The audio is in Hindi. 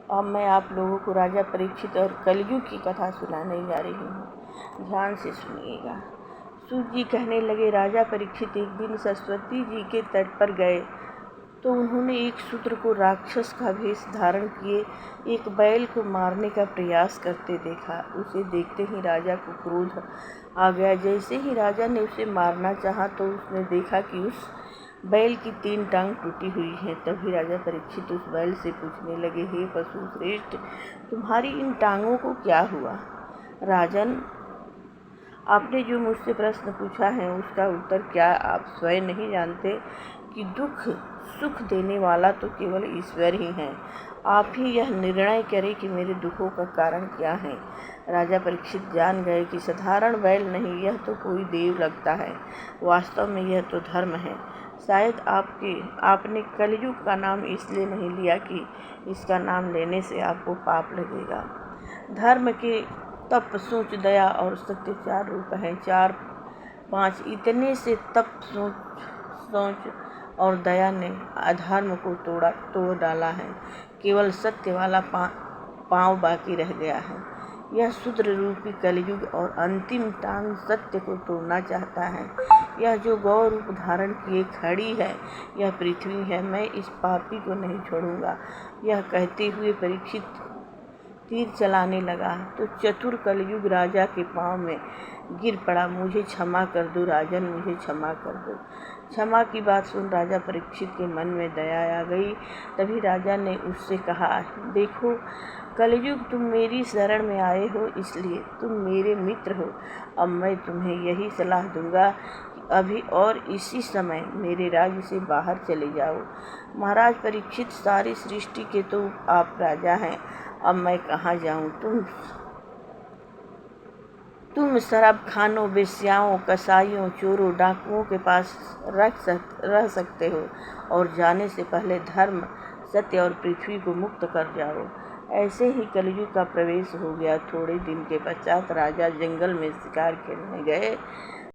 अब मैं आप लोगों को राजा परीक्षित और कलयुग की कथा सुनाने जा रही हूँ। ध्यान से सुनिएगा। सूत जी कहने लगे, राजा परीक्षित एक दिन सरस्वती जी के तट पर गए तो उन्होंने एक शूद्र को राक्षस का भेष धारण किए एक बैल को मारने का प्रयास करते देखा। उसे देखते ही राजा को क्रोध आ गया। जैसे ही राजा ने उसे मारना चाहा तो उसने देखा कि उस बैल की 3 टांग टूटी हुई हैं। तभी राजा परीक्षित उस बैल से पूछने लगे, हे पशु श्रेष्ठ, तुम्हारी इन टांगों को क्या हुआ? राजन, आपने जो मुझसे प्रश्न पूछा है उसका उत्तर क्या आप स्वयं नहीं जानते कि दुख सुख देने वाला तो केवल ईश्वर ही है। आप ही यह निर्णय करें कि मेरे दुखों का कारण क्या है। राजा परीक्षित जान गए कि साधारण बैल नहीं, यह तो कोई देव लगता है। वास्तव में यह तो धर्म है। शायद आपने कलयुग का नाम इसलिए नहीं लिया कि इसका नाम लेने से आपको पाप लगेगा। धर्म के तप, सोच, दया और सत्य 4 रूप हैं। 4 5 इतने से तप, सोच और दया ने अधर्म को तोड़ डाला है। केवल सत्य वाला पांव बाकी रह गया है। यह शूद्र रूपी कलयुग और अंतिम टांग सत्य को तोड़ना चाहता है। यह जो गौ रूप धारण किए खड़ी है, यह पृथ्वी है। मैं इस पापी को नहीं छोड़ूंगा। यह कहते हुए परीक्षित तीर चलाने लगा तो चतुर कलयुग राजा के पांव में गिर पड़ा। मुझे क्षमा कर दो राजन, मुझे क्षमा कर दो। क्षमा की बात सुन राजा परीक्षित के मन में दया आ गई। तभी राजा ने उससे कहा, देखो कलयुग, तुम मेरी शरण में आए हो इसलिए तुम मेरे मित्र हो। अब मैं तुम्हें यही सलाह दूंगा कि अभी और इसी समय मेरे राज्य से बाहर चले जाओ। महाराज परीक्षित, सारी सृष्टि के तो आप राजा हैं। अब मैं कहाँ जाऊँ? तुम शराब खानों, वेश्याओं, कसाईयों, चोरों, डाकुओं के पास रह सकते हो और जाने से पहले धर्म, सत्य और पृथ्वी को मुक्त कर जाओ। ऐसे ही कलयुग का प्रवेश हो गया। थोड़े दिन के पश्चात राजा जंगल में शिकार खेलने गए।